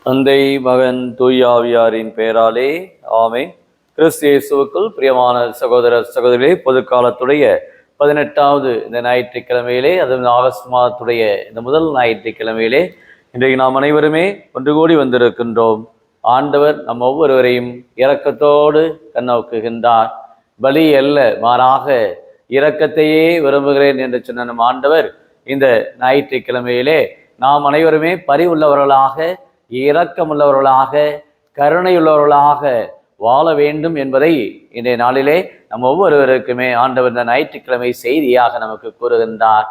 தந்தை, மகன், தூயாவியாரின் பெயராலே ஆமென். கிறிஸ்து இயேசுவுக்குள் பிரியமான சகோதர சகோதரிகளே, பொதுக்காலத்துடைய 18வது இந்த ஞாயிற்றுக்கிழமையிலே, அதுவும் ஆகஸ்ட் மாதத்துடைய இந்த முதல் ஞாயிற்றுக்கிழமையிலே இன்றைக்கு நாம் அனைவருமே ஒன்று கூடி வந்திருக்கின்றோம். ஆண்டவர் நம் ஒவ்வொருவரையும் இரக்கத்தோடு கண்ணோக்குகின்றார். பலி அல்ல, மாறாக இரக்கத்தையே விரும்புகிறேன் என்று சொன்ன நம் ஆண்டவர் இந்த ஞாயிற்றுக்கிழமையிலே நாம் அனைவருமே பரிவுள்ளவர்களாக, இரக்கமுள்ளவர்களாக, கருணையுள்ளவர்களாக வாழ வேண்டும் என்பதை இன்றைய நாளிலே நம் ஒவ்வொருவருக்குமே ஆண்டவர் இந்த ஞாயிற்றுக்கிழமை செய்தியாக நமக்கு கூறுகின்றார்.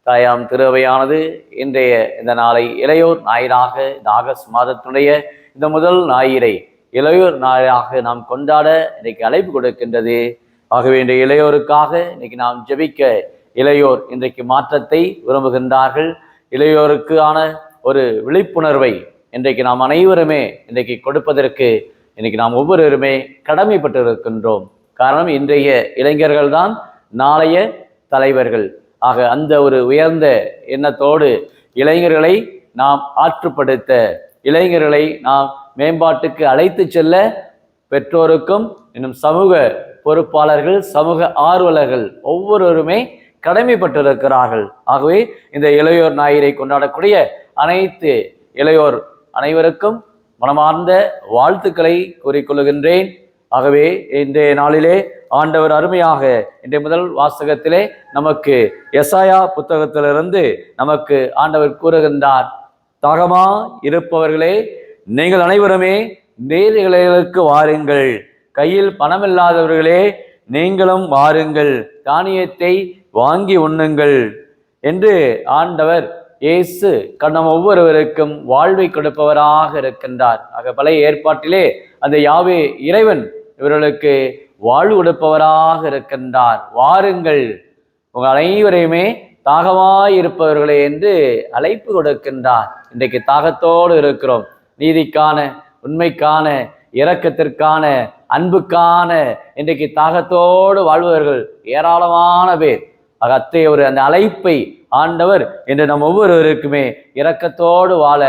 தாயாம் திருவையானது இன்றைய இந்த நாளை இளையோர் ஞாயிறாக, இந்த ஆகஸ்ட் மாதத்துடைய இந்த முதல் ஞாயிறை இளையோர் ஞாயிறாக நாம் கொண்டாட இன்றைக்கு அழைப்பு கொடுக்கின்றது. ஆகவே இன்றைய இளையோருக்காக இன்னைக்கு நாம் ஜெபிக்க, இளையோர் இன்றைக்கு மாற்றத்தை விரும்புகின்றார்கள். இளையோருக்கான ஒரு விழிப்புணர்வை இன்றைக்கு நாம் அனைவருமே இன்றைக்கு கொடுப்பதற்கு இன்னைக்கு நாம் ஒவ்வொருவருமே கடமைப்பட்டு இருக்கின்றோம். காரணம், இன்றைய இளைஞர்கள் தான் நாளைய தலைவர்கள். ஆக அந்த ஒரு உயர்ந்த எண்ணத்தோடு இளைஞர்களை நாம் ஆற்றுப்படுத்த, இளைஞர்களை நாம் மேம்பாட்டுக்கு அழைத்து செல்ல பெற்றோருக்கும் இன்னும் சமூக பொறுப்பாளர்கள், சமூக ஆர்வலர்கள் ஒவ்வொருவருமே கடமைப்பட்டிருக்கிறார்கள். ஆகவே இந்த இளையோர் ஞாயிறை கொண்டாடக்கூடிய அனைத்து இளையோர் அனைவருக்கும் மனமார்ந்த வாழ்த்துக்களை கூறிக்கொள்கின்றேன். ஆகவே இன்றைய நாளிலே ஆண்டவர் அருமையாக இன்றைய முதல் வாசகத்திலே நமக்கு எசாயா புத்தகத்திலிருந்து நமக்கு ஆண்டவர் கூறுகின்றார். தாகமா இருப்பவர்களே, நீங்கள் அனைவருமே நீர்நிலைகளுக்கு வாருங்கள். கையில் பணமில்லாதவர்களே, நீங்களும் வாருங்கள், தானியத்தை வாங்கி உண்ணுங்கள் என்று ஆண்டவர் இயேசு நம் ஒவ்வொருவருக்கும் வாழ்வை கொடுப்பவராக இருக்கின்றார். ஆக பழைய ஏற்பாட்டிலே அந்த யாவே இறைவன் இவர்களுக்கு வாழ்வு கொடுப்பவராக இருக்கின்றார். வாருங்கள், உங்கள் அனைவரையுமே தாகமாயிருப்பவர்களே என்று அழைப்பு கொடுக்கின்றார். இன்றைக்கு தாகத்தோடு இருக்கிறோம். நீதிக்கான, உண்மைக்கான, இரக்கத்திற்கான, அன்புக்கான இன்றைக்கு தாகத்தோடு வாழ்பவர்கள் ஏராளமான பேர். அத்தகைய ஒரு அந்த அழைப்பை ஆண்டவர் இன்று நம் ஒவ்வொருவருக்குமே இரக்கத்தோடு வாழ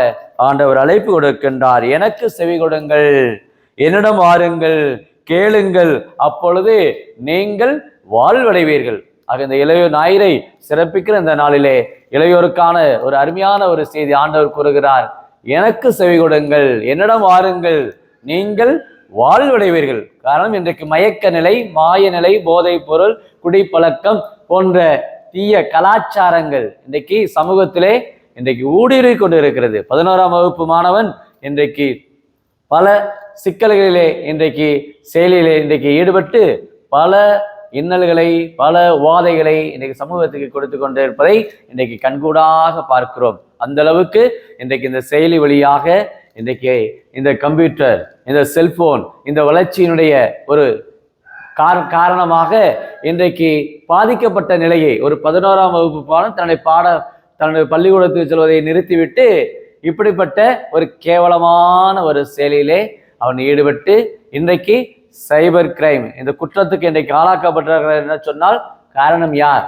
ஆண்டவர் அழைப்பு கொடுக்கின்றார். எனக்கு செவி கொடுங்கள், என்னிடம் வாருங்கள், கேளுங்கள், அப்பொழுது நீங்கள் வாழ்வடைவீர்கள். ஆக இந்த இளையோர் ஞாயிறை சிறப்பிக்கிற இந்த நாளிலே இளையோருக்கான ஒரு அருமையான ஒரு செய்தி ஆண்டவர் கூறுகிறார். எனக்கு செவி கொடுங்கள், என்னிடம் வாருங்கள், நீங்கள் வாழ்வடைவீர்கள். காரணம், இன்றைக்கு மயக்க நிலை, மாய நிலை, போதைப் பொருள், குடிப்பழக்கம் போன்ற தீய கலாச்சாரங்கள் இன்றைக்கு சமூகத்திலே இன்றைக்கு ஊடுருவி கொண்டு இருக்கிறது. 11ஆம் வகுப்பு மாணவன் இன்றைக்கு பல சிக்கல்களிலே, இன்றைக்கு செயலிலே இன்றைக்கு ஈடுபட்டு பல இன்னல்களை, பல உவாதைகளை இன்றைக்கு சமூகத்துக்கு கொடுத்து கொண்டு இருப்பதை இன்றைக்கு கண்கூடாக பார்க்கிறோம். அந்த அளவுக்கு இன்றைக்கு இந்த செயலி வழியாக, இன்றைக்கு இந்த கம்ப்யூட்டர், இந்த செல்போன், இந்த வளர்ச்சியினுடைய ஒரு காரணமாக இன்றைக்கு பாதிக்கப்பட்ட நிலையை ஒரு 11ஆம் வகுப்பு பாடம் தன்னுடைய பள்ளிக்கூடத்துக்கு செல்வதை நிறுத்திவிட்டு இப்படிப்பட்ட ஒரு கேவலமான ஒரு செயலிலே அவன் ஈடுபட்டு இன்றைக்கு சைபர் கிரைம், இந்த குற்றத்துக்கு இன்றைக்கு ஆளாக்கப்பட்டிருக்கிறார் என்ன சொன்னால் காரணம் யார்?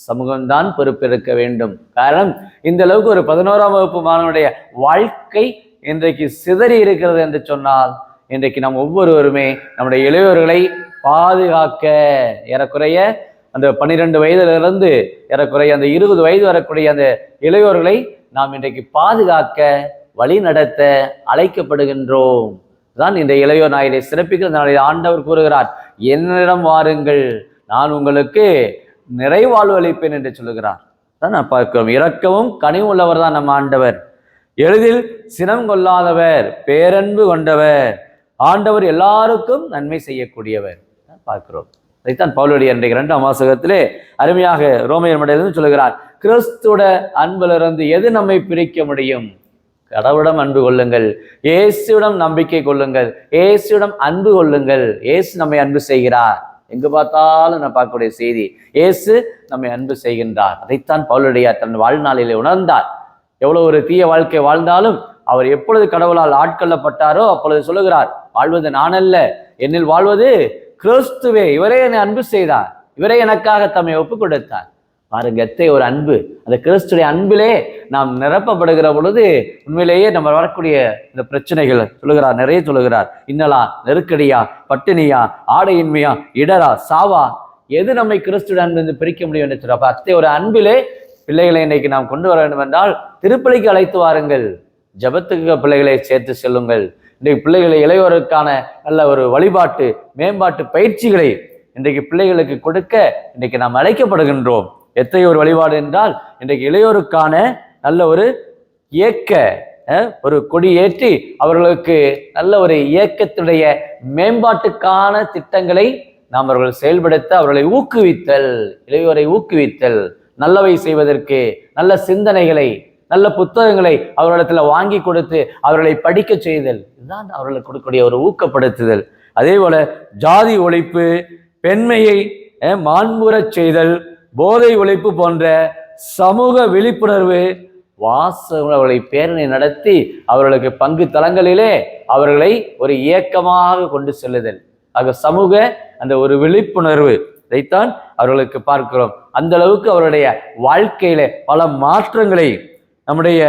சமூகம்தான் பொறுப்பெடுக்க வேண்டும். காரணம், இந்த அளவுக்கு ஒரு 11ஆம் வகுப்பு மாணவனுடைய வாழ்க்கை இன்றைக்கு சிதறி இருக்கிறது என்று சொன்னால் இன்றைக்கு நாம் ஒவ்வொருவருமே நம்முடைய இளையோர்களை பாதுகாக்க, ஏறக்குறைய அந்த 12 வயதிலிருந்து ஏறக்குறைய அந்த 20 வயது வரக்கூடிய அந்த இளையோர்களை நாம் இன்றைக்கு பாதுகாக்க, வழி நடத்த அழைக்கப்படுகின்றோம். தான் இந்த இளையோர் ஞாயிறை சிறப்பிக்கிற நாளை ஆண்டவர் கூறுகிறார், என்னிடம் வாருங்கள், நான் உங்களுக்கு நிறைவாழ்வு அளிப்பேன் என்று சொல்லுகிறார். தான் நான் பார்க்கிறோம். இரக்கமும் கனிவும் உள்ளவர் தான் நம் ஆண்டவர். எளிதில் சினம் கொள்ளாதவர், பேரன்பு கொண்டவர், ஆண்டவர் எல்லாருக்கும் நன்மை செய்யக்கூடியவர் பார்க்கிறோம். அதைத்தான் பவுலுடைய இன்றைக்கு 2ஆம் வாசகத்திலே அருமையாக ரோமையர் மடையிலிருந்து சொல்லுகிறார். கிறிஸ்துவோட அன்பிலிருந்து எது நம்மை பிரிக்க முடியும்? கடவுளிடம் அன்பு கொள்ளுங்கள், இயேசுவிடம் நம்பிக்கை கொள்ளுங்கள், இயேசுவிடம் அன்பு கொள்ளுங்கள். இயேசு நம்மை அன்பு செய்கிறார். எங்கு பார்த்தாலும் நான் பார்க்கக்கூடிய செய்தி, இயேசு நம்மை அன்பு செய்கின்றார். அதைத்தான் பவுலுடைய தன் வாழ்நாளிலே உணர்ந்தார். எவ்வளவு ஒரு தீய வாழ்க்கை வாழ்ந்தாலும் அவர் எப்பொழுது கடவுளால் ஆட்கொள்ளப்பட்டாரோ அப்பொழுது சொல்லுகிறார், வாழ்வது நான் அல்ல, என்னில் வாழ்வது கிறிஸ்துவே. இவரே என்னை அன்பு செய்தார், இவரே எனக்காக தம்மை ஒப்பு கொடுத்தார். பாருங்க, எத்தனை ஒரு அன்பு! அந்த கிறிஸ்துடைய அன்பிலே நாம் நிரப்பப்படுகிற பொழுது உண்மையிலேயே நம்ம வரக்கூடிய இந்த பிரச்சனைகள் சொல்லுகிறார், நிறைய சொல்லுகிறார். இன்னலா, நெருக்கடியா, பட்டினியா, ஆடையின்மையா, இடரா, சாவா, எது நம்மை கிறிஸ்துடைய அன்பு பிரிக்க முடியும் என்று சொல்றப்ப அத்தனை ஒரு அன்பிலே பிள்ளைகளை இன்னைக்கு நாம் கொண்டு வர வேண்டும் என்றால் திருப்பலிக்கு அழைத்து வாருங்கள், ஜபத்துக்கு பிள்ளைகளை சேர்த்து செல்லுங்கள். இன்றைக்கு பிள்ளைகளை இளையோருக்கான நல்ல ஒரு வழிபாட்டு மேம்பாட்டு பயிற்சிகளை இன்றைக்கு பிள்ளைகளுக்கு கொடுக்க இன்றைக்கு நாம் அழைக்கப்படுகின்றோம். எத்தகைய ஒரு வழிபாடு என்றால் இன்றைக்கு இளையோருக்கான நல்ல ஒரு இயக்க ஒரு கொடி ஏற்றி அவர்களுக்கு நல்ல ஒரு இயக்கத்துடைய மேம்பாட்டுக்கான திட்டங்களை நாம் அவர்கள் செயல்படுத்த அவர்களை ஊக்குவித்தல், இளையோரை ஊக்குவித்தல், நல்லவை செய்வதற்கு நல்ல சிந்தனைகளை நல்ல புத்தகங்களை அவர்களிடத்துல வாங்கி கொடுத்து அவர்களை படிக்க செய்தல், இதுதான் அவர்களுக்கு கொடுக்கக்கூடிய ஒரு ஊக்கப்படுத்துதல். அதே போல ஜாதி ஒழிப்பு, பெண்மையை மாண்புறச் செய்தல், போதை ஒழிப்பு போன்ற சமூக விழிப்புணர்வு வாசகங்களை பேரணி நடத்தி அவர்களுக்கு பங்கு தளங்களிலே அவர்களை ஒரு இயக்கமாக கொண்டு செல்லுதல். ஆக சமூக அந்த ஒரு விழிப்புணர்வு இதைத்தான் அவர்களுக்கு பார்க்கிறோம். அந்த அளவுக்கு அவருடைய வாழ்க்கையில பல மாற்றங்களை, நம்முடைய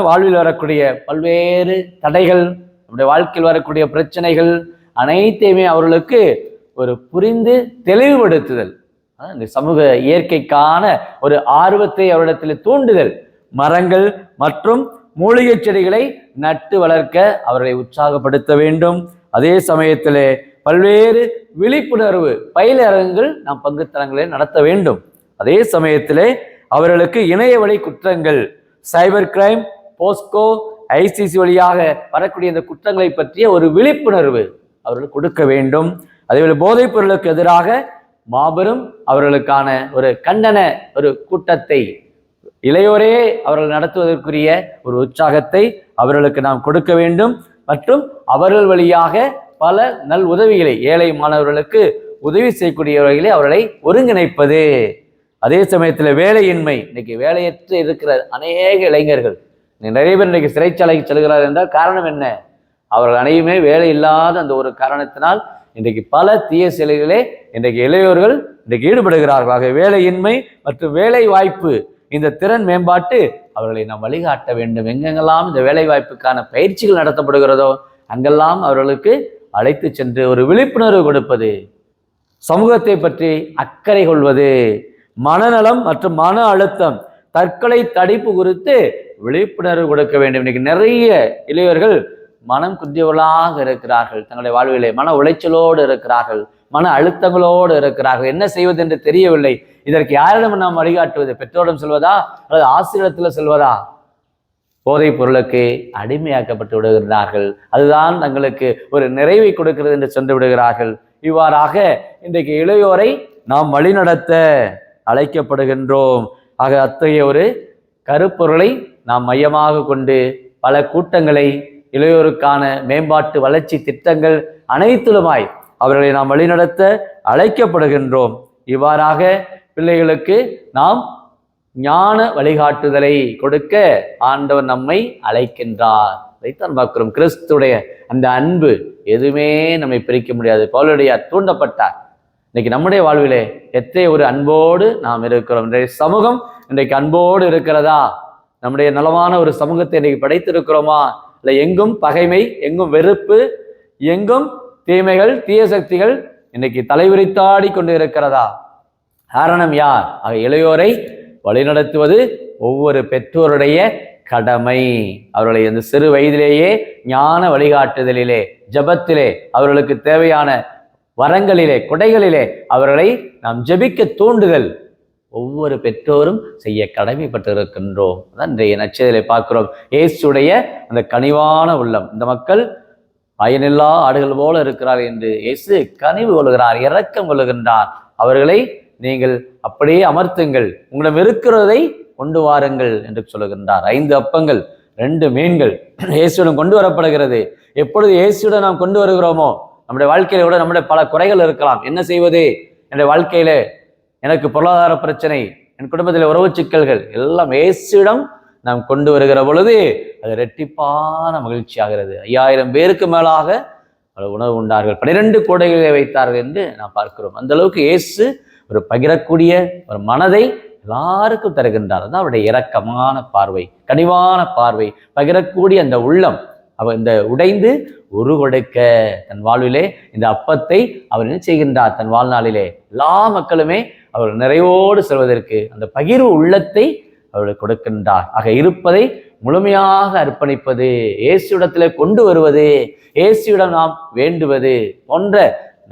வாழ்வில் வரக்கூடிய பல்வேறு தடைகள், நம்முடைய வாழ்க்கையில் வரக்கூடிய பிரச்சனைகள் அனைத்தையுமே அவர்களுக்கு ஒரு புரிந்து தெளிவுபடுத்துதல், இந்த சமூக இயற்கைக்கான ஒரு ஆர்வத்தை அவரிடத்தில் தூண்டுதல், மரங்கள் மற்றும் மூலிகை செடிகளை நட்டு வளர்க்க அவர்களை உற்சாகப்படுத்த வேண்டும். அதே சமயத்திலே பல்வேறு விழிப்புணர்வு பயிலரங்குகள் நாம் பங்குத்தலங்களில் நடத்த வேண்டும். அதே சமயத்திலே அவர்களுக்கு இணைய வழி குற்றங்கள், சைபர் கிரைம், போஸ்கோ, ஐசிசி வழியாக வரக்கூடிய இந்த குற்றங்களை பற்றிய ஒரு விழிப்புணர்வு அவர்கள் கொடுக்க வேண்டும். அதேபோல போதைப் பொருளுக்கு எதிராக மாபெரும் அவர்களுக்கான ஒரு கண்டன ஒரு கூட்டத்தை இளையோரே அவர்கள் நடத்துவதற்குரிய ஒரு உற்சாகத்தை அவர்களுக்கு நாம் கொடுக்க வேண்டும். மற்றும் அவர்கள் வழியாக பல நல் உதவிகளை ஏழை மாணவர்களுக்கு உதவி செய்யக்கூடிய வகையிலே அவர்களை ஒருங்கிணைப்பது. அதே சமயத்தில் வேலையின்மை, இன்னைக்கு வேலையற்று இருக்கிற அநேக இளைஞர்கள் நிறைய பேர் இன்னைக்கு சிறைச்சாலைக்கு செல்கிறார் என்றால் காரணம் என்ன? அவர்கள் அனைவருமே வேலை இல்லாத அந்த ஒரு காரணத்தினால் இன்றைக்கு பல தீய செயல்களே இன்றைக்கு இளையோர்கள் இன்றைக்கு ஈடுபடுகிறார்கள். ஆக வேலையின்மை மற்றும் வேலை வாய்ப்பு, இந்த திறன் மேம்பாட்டு அவர்களை நாம் வழிகாட்ட வேண்டும். எங்கெங்கெல்லாம் இந்த வேலை வாய்ப்புக்கான பயிற்சிகள் நடத்தப்படுகிறதோ அங்கெல்லாம் அவர்களுக்கு அழைத்து சென்று ஒரு விழிப்புணர்வு கொடுப்பது, சமூகத்தை பற்றி அக்கறை கொள்வது, மனநலம் மற்றும் மன அழுத்தம், தற்கொலை தடுப்பு குறித்து விழிப்புணர்வு கொடுக்க வேண்டும். இன்னைக்கு நிறைய இளைஞர்கள் மனம் குந்தியவர்களாக இருக்கிறார்கள், தங்களுடைய வாழ்விலே மன உளைச்சலோடு இருக்கிறார்கள், மன அழுத்தங்களோடு இருக்கிறார்கள். என்ன செய்வது என்று தெரியவில்லை. இதற்கு யாரிடம் நாம் வழிகாட்டுவது? பெற்றோரிடம் செல்வதா அல்லது ஆசிரியத்தில் செல்வதா? போதைப் பொருளுக்கு அடிமையாக்கப்பட்டு விடுகிறார்கள். அதுதான் தங்களுக்கு ஒரு நிறைவை கொடுக்கிறது என்று சென்று விடுகிறார்கள். இவ்வாறாக இன்றைக்கு இளையோரை நாம் வழிநடத்த அழைக்கப்படுகின்றோம். ஆக அத்தகைய ஒரு கருப்பொருளை நாம் மையமாக கொண்டு பல கூட்டங்களை, இளையோருக்கான மேம்பாட்டு வளர்ச்சி திட்டங்கள் அனைத்திலுமாய் அவர்களை நாம் வழிநடத்த அழைக்கப்படுகின்றோம். இவ்வாறாக பிள்ளைகளுக்கு நாம் ஞான வழிகாட்டுதலை கொடுக்க ஆண்டவர் நம்மை அழைக்கின்றார். இதைத்தான் பார்க்கிறோம். கிறிஸ்துடைய அந்த அன்பு எதுவுமே நம்மை பிரிக்க முடியாது. பவுலடியார் தூண்டப்பட்டார். இன்னைக்கு நம்முடைய வாழ்விலே எத்தனை ஒரு அன்போடு நாம் இருக்கிறோம். இன்றைய சமூகம் இன்றைக்கு அன்போடு இருக்கிறதா? நம்முடைய நலமான ஒரு சமூகத்தை இன்றைக்கு படைத்திருக்கிறோமா? இல்லை எங்கும் பகைமை, எங்கும் வெறுப்பு, எங்கும் தீமைகள், தீய சக்திகள் இன்னைக்கு தலைவிரித்தாடி கொண்டு இருக்கிறதா? காரணம் யார்? ஆக இளையோரை வழிநடத்துவது ஒவ்வொரு பெற்றோருடைய கடமை. அவர்களை அந்த சிறு வயதிலேயே ஞான வழிகாட்டுதலிலே, ஜபத்திலே, அவர்களுக்கு தேவையான வரங்களிலே, கொடைகளிலே அவர்களை நாம் ஜபிக்க தூண்டுதல் ஒவ்வொரு பெற்றோரும் செய்ய கடமைப்பட்டிருக்கின்றோம். அதான் இன்றைய நற்செய்தியிலே பார்க்கிறோம். இயேசுடைய அந்த கனிவான உள்ளம், இந்த மக்கள் பயனில்லா ஆடுகள் போல இருக்கிறார் என்று இயேசு கனிவு கொள்கிறார், இரக்கம் கொள்கின்றார். அவர்களை நீங்கள் அப்படியே அமர்த்துங்கள், உங்களிடம் இருக்கிறதை கொண்டு வாருங்கள் என்று சொல்லுகின்றார். 5 அப்பங்கள் 2 மீன்கள் இயேசுடன் கொண்டு வரப்படுகிறது. எப்பொழுது இயேசுடன் நாம் கொண்டு வருகிறோமோ, நம்முடைய வாழ்க்கையில கூட நம்முடைய பல குறைகள் இருக்கலாம். என்ன செய்வது? என்னுடைய வாழ்க்கையில எனக்கு பொருளாதார பிரச்சனை, என் குடும்பத்தில் உறவு சிக்கல்கள் எல்லாம் இயேசுவிடம் நாம் கொண்டு வருகிற பொழுது அது இரட்டிப்பான மகிழ்ச்சி ஆகிறது. 5000 பேருக்கு மேலாக உணவு உண்டார்கள், 12 கூடைகளை வைத்தார்கள் என்று நாம் பார்க்கிறோம். அந்த அளவுக்கு இயேசு ஒரு பகிரக்கூடிய ஒரு மனதை எல்லாருக்கும் தருகின்றார். அதான் அவருடைய இரக்கமான பார்வை, கனிவான பார்வை, பகிரக்கூடிய அந்த உள்ளம். அவர் இந்த உடைந்து உரு கொடுக்க தன் வாழ்விலே இந்த அப்பத்தை அவர் என்ன செய்கின்றார்? தன் வாழ்நாளிலே எல்லா மக்களுமே அவர் நிறைவோடு செல்வதற்கு அந்த பகிர்வு உள்ளத்தை அவர்களுக்கு கொடுக்கின்றார். ஆக இருப்பதை முழுமையாக அர்ப்பணிப்பது, இயேசுவிடத்திலே கொண்டு வருவது, இயேசுவிடம் நாம் வேண்டுவது போன்ற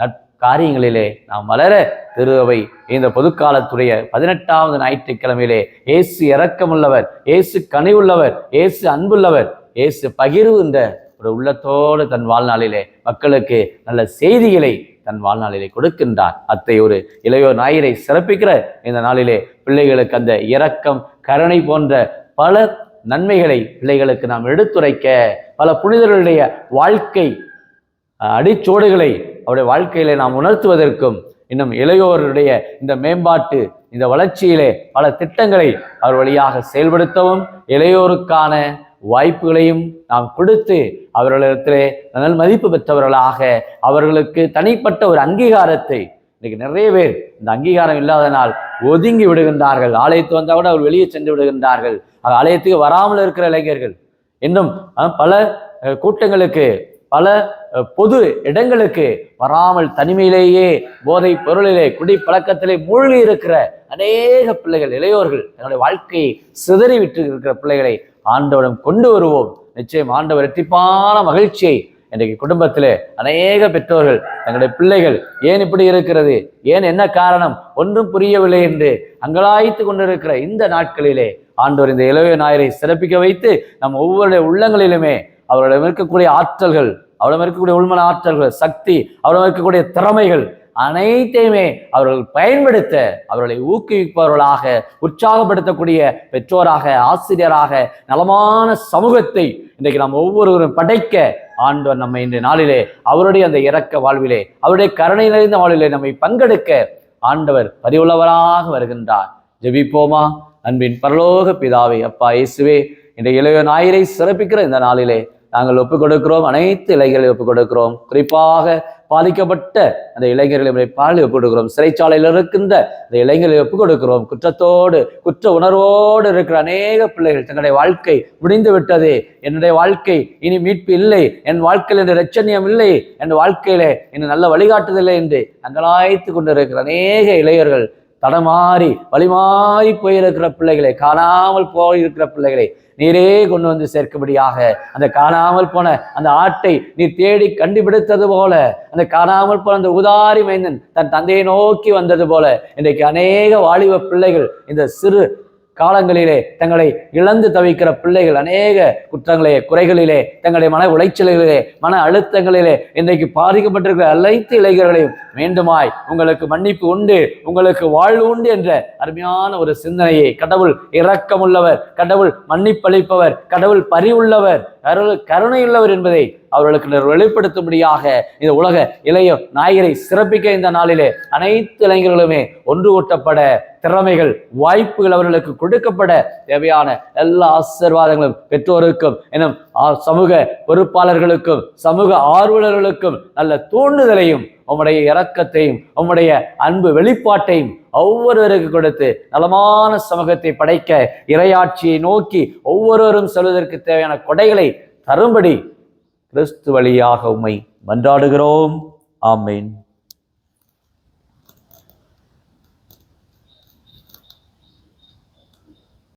நற்காரியங்களிலே நாம் வளர திருவை இந்த பொதுக்காலத்துடைய 18வது ஞாயிற்றுக்கிழமையிலே இயேசு இரக்கமுள்ளவர், இயேசு கனிவுள்ளவர், இயேசு அன்புள்ளவர், இயேசு பகிர்வு இந்த ஒரு உள்ளத்தோடு தன் வாழ்நாளிலே மக்களுக்கு நல்ல செய்திகளை தன் வாழ்நாளிலே கொடுக்கின்றார். அத்தை ஒரு இளையோர் ஞாயிறை சிறப்பிக்கிற இந்த நாளிலே பிள்ளைகளுக்கு அந்த இரக்கம், கருணை போன்ற பல நன்மைகளை பிள்ளைகளுக்கு நாம் எடுத்துரைக்க, பல புனிதர்களுடைய வாழ்க்கை அடிச்சோடுகளை அவருடைய வாழ்க்கையிலே நாம் உணர்த்துவதற்கும், இன்னும் இளையோருடைய இந்த மேம்பாட்டு இந்த வளர்ச்சியிலே பல திட்டங்களை அவர் வழியாக செயல்படுத்தவும், இளையோருக்கான வாய்ப்புகளையும் நாம் கொடுத்து அவர்களிடத்திலே நல் மதிப்பு பெற்றவர்களாக அவர்களுக்கு தனிப்பட்ட ஒரு அங்கீகாரத்தை, இன்னைக்கு நிறைய பேர் இந்த அங்கீகாரம் இல்லாதனால் ஒதுங்கி விடுகின்றார்கள். ஆலயத்து வந்தால் கூட அவர் வெளியே சென்று விடுகின்றார்கள். ஆலயத்துக்கு வராமல் இருக்கிற இளைஞர்கள் இன்னும் பல கூட்டங்களுக்கு, பல பொது இடங்களுக்கு வராமல் தனிமையிலேயே போதை பொருளிலே குடி பழக்கத்திலே மூழ்கி இருக்கிற அநேக பிள்ளைகள், இளையோர்கள் தன்னுடைய வாழ்க்கையை சிதறி விட்டு இருக்கிற பிள்ளைகளை ஆண்டவரிடம் கொண்டு வருவோம். நிச்சயம் ஆண்டவர் இரட்டிப்பான மகிழ்ச்சியை இன்றைக்கு குடும்பத்திலே அநேக பெற்றோர்கள் தங்களுடைய பிள்ளைகள் ஏன் இப்படி இருக்கிறது, ஏன் என்ன காரணம் ஒன்றும் புரியவில்லை என்று அங்கலாய்த்து கொண்டிருக்கிற இந்த நாட்களிலே ஆண்டவர் இந்த இளைய ஞாயிறை சிறப்பிக்க வைத்து நம் ஒவ்வொருடைய உள்ளங்களிலுமே அவர்களிடம் இருக்கக்கூடிய ஆற்றல்கள், அவரிடம் இருக்கக்கூடிய உள்மன ஆற்றல்கள், சக்தி, அவரிடம் இருக்கக்கூடிய திறமைகள் அனைத்தையுமே அவர்கள் பயன்படுத்த அவர்களை ஊக்குவிப்பவர்களாக, உற்சாகப்படுத்தக்கூடிய பெற்றோராக, ஆசிரியராக, நலமான சமூகத்தை இன்றைக்கு நாம் ஒவ்வொருவரும் படைக்க ஆண்டவர் நம்மை இன்றைய நாளிலே அவருடைய அந்த இரக்க வாழ்விலே, அவருடைய கருணை நிறைந்த வாழ்விலே நம்மை பங்கெடுக்க ஆண்டவர் பரிவுள்ளவராக வருகின்றார். ஜெபிப்போமா. அன்பின் பரலோக பிதாவே, அப்பா இயேசுவே, இந்த இளைய ஞாயிறை சிறப்பிக்கிற இந்த நாளிலே நாங்கள் ஒப்புக் கொடுக்கிறோம். அனைத்து இளைஞர்களை ஒப்புக் கொடுக்கிறோம். குறிப்பாக பாதிக்கப்பட்ட அந்த இளைஞர்களை பாலி ஒப்புக் கொடுக்கிறோம். சிறைச்சாலையில் இருக்கின்ற அந்த இளைஞர்களை ஒப்புக் கொடுக்கிறோம். குற்றத்தோடு, குற்ற உணர்வோடு இருக்கிற அநேக பிள்ளைகள் தங்களுடைய வாழ்க்கை முடிந்து விட்டது, என்னுடைய வாழ்க்கை இனி மீட்பு இல்லை, என் வாழ்க்கையில் என்ற இரட்சணியம் இல்லை, என் வாழ்க்கையிலே இன்னும் நல்ல வழிகாட்டுதலை என்று அங்கலாய்த்து கொண்டிருக்கிற அநேக இளைஞர்கள், தடமாறி வழிமாறி போயிருக்கிற பிள்ளைகளை, காணாமல் போயிருக்கிற பிள்ளைகளை நீரே கொண்டு வந்து சேர்க்கும்படியாக, அந்த காணாமல் போன அந்த ஆட்டை நீர் தேடி கண்டுபிடித்தது போல, அந்த காணாமல் போன அந்த உதாரி மைந்தன் தன் தந்தையை நோக்கி வந்தது போல, இன்றைக்கு அநேக வாலிப பிள்ளைகள் இந்த சிறு காலங்களிலே தங்களை இழந்து தவிக்கிற பிள்ளைகள் அநேக குற்றங்களே, குறைகளிலே, தங்களுடைய மன உளைச்சல்களிலே, மன அழுத்தங்களிலே இன்றைக்கு பாதிக்கப்பட்டிருக்கிற அனைத்து இளைஞர்களையும் மீண்டுமாய் உங்களுக்கு மன்னிப்பு உண்டு, உங்களுக்கு வாழ்வு உண்டு என்ற அருமையான ஒரு சிந்தனையை, கடவுள் இரக்கமுள்ளவர், கடவுள் மன்னிப்பளிப்பவர், கடவுள் பரிவுள்ளவர், கருணையுள்ளவர் என்பதை அவர்களுக்கு வெளிப்படுத்தும்படியாக இந்த உலக இளைய ஞாயிறை சிறப்பிக்க இந்த நாளிலே அனைத்து இளைஞர்களுமே ஒன்று கூட்டப்பட, திறமைகள், வாய்ப்புகள் அவர்களுக்கு கொடுக்கப்பட தேவையான எல்லா ஆசீர்வாதங்களும் பெற்றோருக்கும், எனும் சமூக பொறுப்பாளர்களுக்கும், சமூக ஆர்வலர்களுக்கும் நல்ல தூண்டுதலையும், உம்முடைய இரக்கத்தையும், உம்முடைய அன்பு வெளிப்பாட்டையும் ஒவ்வொருவருக்கு கொடுத்து நலமான சமூகத்தை படைக்க, இறையாட்சியை நோக்கி ஒவ்வொருவரும் செல்வதற்கு தேவையான கொடைகளை தரும்படி கிறிஸ்து வழியாக உம்மை மன்றாடுகிறோம். ஆமென்.